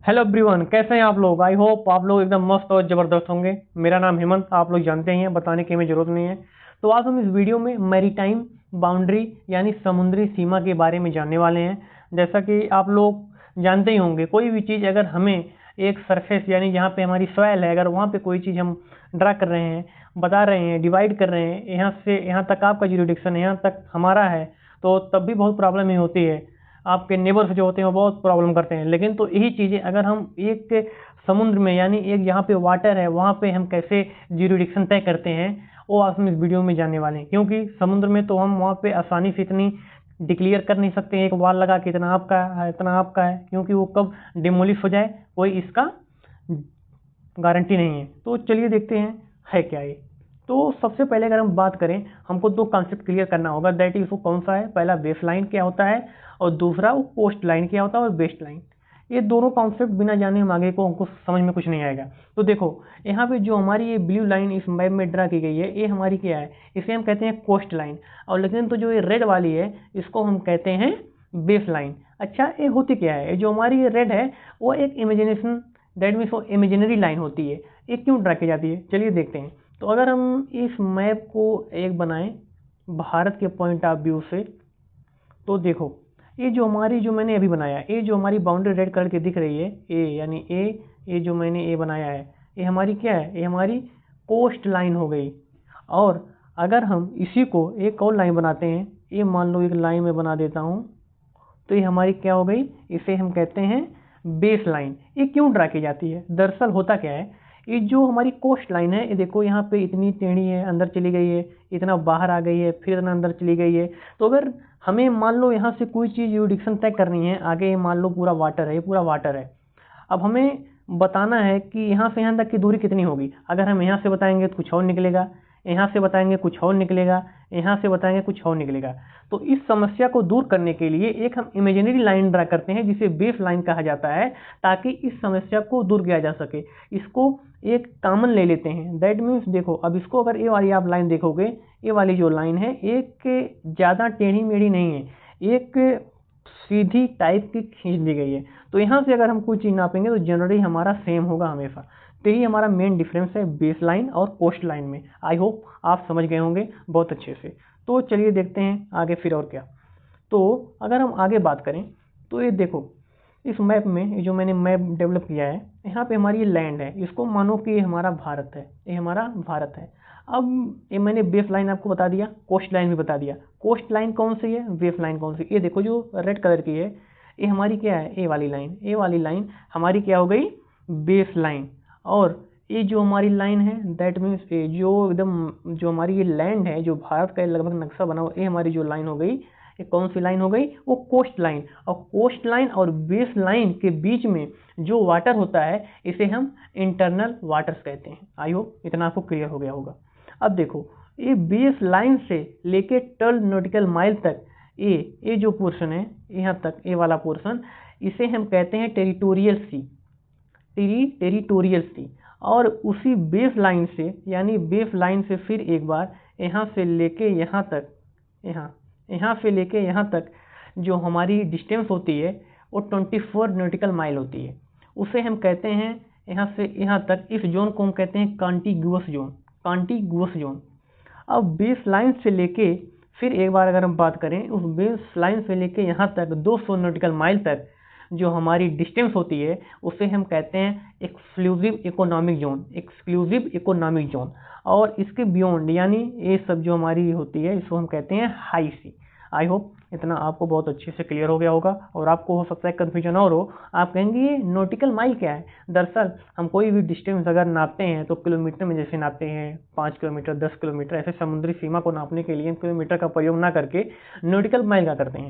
Hello everyone, कैसे हैं आप लोग। आई होप आप लोग एकदम मस्त और ज़बरदस्त होंगे। मेरा नाम हेमंत, आप लोग जानते ही हैं, बताने की हमें ज़रूरत नहीं है। तो आज हम इस वीडियो में मैरीटाइम बाउंड्री यानी समुद्री सीमा के बारे में जानने वाले हैं। जैसा कि आप लोग जानते ही होंगे, कोई भी चीज़ अगर हमें एक सरफेस यानी जहाँ पे हमारी सॉइल है, अगर वहाँ पे कोई चीज़ हम ड्रा कर रहे हैं, बता रहे हैं, डिवाइड कर रहे हैं, यहाँ से यहाँ तक आपका ज्यूरिडिक्शन है, यहाँ तक हमारा है, तो तब भी बहुत प्रॉब्लम ही होती है। आपके नेबर्स जो होते हैं वो बहुत प्रॉब्लम करते हैं। लेकिन तो यही चीज़ें अगर हम एक समुद्र में यानी एक जहाँ पे वाटर है वहाँ पे हम कैसे ज्यूरिडिक्शन तय करते हैं, वो आज हम इस वीडियो में जानने वाले हैं। क्योंकि समुद्र में तो हम वहाँ पे आसानी से इतनी डिक्लेयर कर नहीं सकते हैं एक वाल लगा के इतना आपका है इतना आपका है, क्योंकि वो कब डिमोलिश हो जाए कोई इसका गारंटी नहीं है। तो चलिए देखते हैं है क्या ये। तो सबसे पहले अगर हम बात करें, हमको दो कॉन्सेप्ट क्लियर करना होगा। दैट इज वो कौन सा है, पहला बेस लाइन क्या होता है और दूसरा वो कोस्ट लाइन क्या होता है और बेस्ट लाइन। ये दोनों कॉन्सेप्ट बिना जाने हम आगे को हमको समझ में कुछ नहीं आएगा। तो देखो यहाँ पे जो हमारी ये ब्लू लाइन इस मैप में ड्रा की गई है, ये हमारी क्या है, इसे हम कहते हैं कोस्ट लाइन। और लेकिन तो जो ये रेड वाली है इसको हम कहते हैं बेस लाइन। अच्छा, ये होती क्या है, जो हमारी ये रेड है वो एक इमेजिनेशन, दैट मीन्स वो इमेजिनरी लाइन होती है। ये क्यों ड्रा की जाती है, चलिए देखते हैं। तो अगर हम इस मैप को एक बनाएं भारत के पॉइंट ऑफ व्यू से, तो देखो ये जो हमारी जो मैंने अभी बनाया, ये जो हमारी बाउंड्री रेड कलर की दिख रही है ए यानी ए, ये जो मैंने ए बनाया है ये हमारी क्या है, ये हमारी कोस्ट लाइन हो गई। और अगर हम इसी को एक और लाइन बनाते हैं, ये मान लो एक लाइन में बना देता हूँ, तो ये हमारी क्या हो गई, इसे हम कहते हैं बेस लाइन। ये क्यों ड्रा की जाती है, दरअसल होता क्या है, ये जो हमारी कोस्ट लाइन है, ये देखो यहाँ पे इतनी टेढ़ी है, अंदर चली गई है, इतना बाहर आ गई है, फिर इतना अंदर चली गई है। तो अगर हमें मान लो यहाँ से कोई चीज़ यूडिक्शन तय करनी है, आगे मान लो पूरा वाटर है, ये पूरा वाटर है। अब हमें बताना है कि यहाँ से यहाँ तक की दूरी कितनी होगी। अगर हम यहाँ से बताएंगे तो कुछ और निकलेगा, यहाँ से बताएंगे कुछ और निकलेगा, यहाँ से बताएंगे कुछ और निकलेगा। तो इस समस्या को दूर करने के लिए एक हम इमेजिनरी लाइन ड्रा करते हैं जिसे बेस लाइन कहा जाता है, ताकि इस समस्या को दूर किया जा सके। इसको एक कॉमन ले लेते हैं। दैट मीन्स देखो, अब इसको अगर ये वाली आप लाइन देखोगे, ये वाली जो लाइन है एक ज़्यादा टेढ़ी मेढ़ी नहीं है, एक सीधी टाइप की खींच दी गई है। तो यहाँ से अगर हम कोई चीज़ नापेंगे तो जनरली हमारा सेम होगा हमेशा। तो यही हमारा मेन डिफरेंस है बेस लाइन और कोस्ट लाइन में। आई होप आप समझ गए होंगे बहुत अच्छे से। तो चलिए देखते हैं आगे फिर और क्या। तो अगर हम आगे बात करें तो ये देखो, इस मैप में ये जो मैंने मैप डेवलप किया है, यहाँ पे हमारी ये लैंड है, इसको मानो कि ये हमारा भारत है, ये हमारा भारत है। अब ये मैंने बेस लाइन आपको बता दिया, कोस्ट लाइन भी बता दिया। कोस्ट लाइन कौन सी है, बेस लाइन कौन सी, ये देखो जो रेड कलर की है ये हमारी क्या है, ए वाली लाइन। ए वाली लाइन हमारी क्या हो गई, बेस लाइन। और ये जो हमारी लाइन है दैट मीन्स जो एकदम जो हमारी ये लैंड है, जो भारत का लगभग नक्शा बना हुआ, ये हमारी जो लाइन हो गई, ये कौन सी लाइन हो गई, वो कोस्ट लाइन। और कोस्ट लाइन और बेस लाइन के बीच में जो वाटर होता है इसे हम इंटरनल वाटर्स कहते हैं। आई होप इतना आपको क्लियर हो गया होगा। अब देखो ये बेस लाइन से लेके 12 नॉटिकल माइल तक ये जो पोर्शन है यहाँ तक, ये वाला पोर्शन, इसे हम कहते हैं टेरिटोरियल सी, टेरिटोरियल सी। और उसी बेस लाइन से यानी बेस लाइन से फिर एक बार यहाँ से लेके यहाँ तक, यहाँ से लेके यहाँ तक जो हमारी डिस्टेंस होती है वो 24 नॉटिकल माइल होती है। उसे हम कहते हैं यहाँ से यहाँ तक, इस जोन को हम कहते हैं कॉन्टिग्यूअस जोन, कॉन्टिग्यूअस जोन। अब बेस लाइन से लेके फिर एक बार अगर हम बात करें, उस बेस लाइन से लेके यहाँ तक 200 नॉटिकल माइल तक जो हमारी डिस्टेंस होती है उसे हम कहते हैं exclusive economic zone, exclusive economic zone. और इसके बियॉन्ड यानी ये सब जो हमारी होती है इसको हम कहते हैं हाई सी। आई होप इतना आपको बहुत अच्छे से क्लियर हो गया होगा। और आपको हो सकता है कन्फ्यूजन और हो, आप कहेंगे ये नॉटिकल माइल क्या है। दरअसल हम कोई भी डिस्टेंस अगर नापते हैं तो किलोमीटर में जैसे नापते हैं, 5 किलोमीटर 10 किलोमीटर, ऐसे समुद्री सीमा को नापने के लिए किलोमीटर का प्रयोग ना करके नॉटिकल माइल का करते हैं।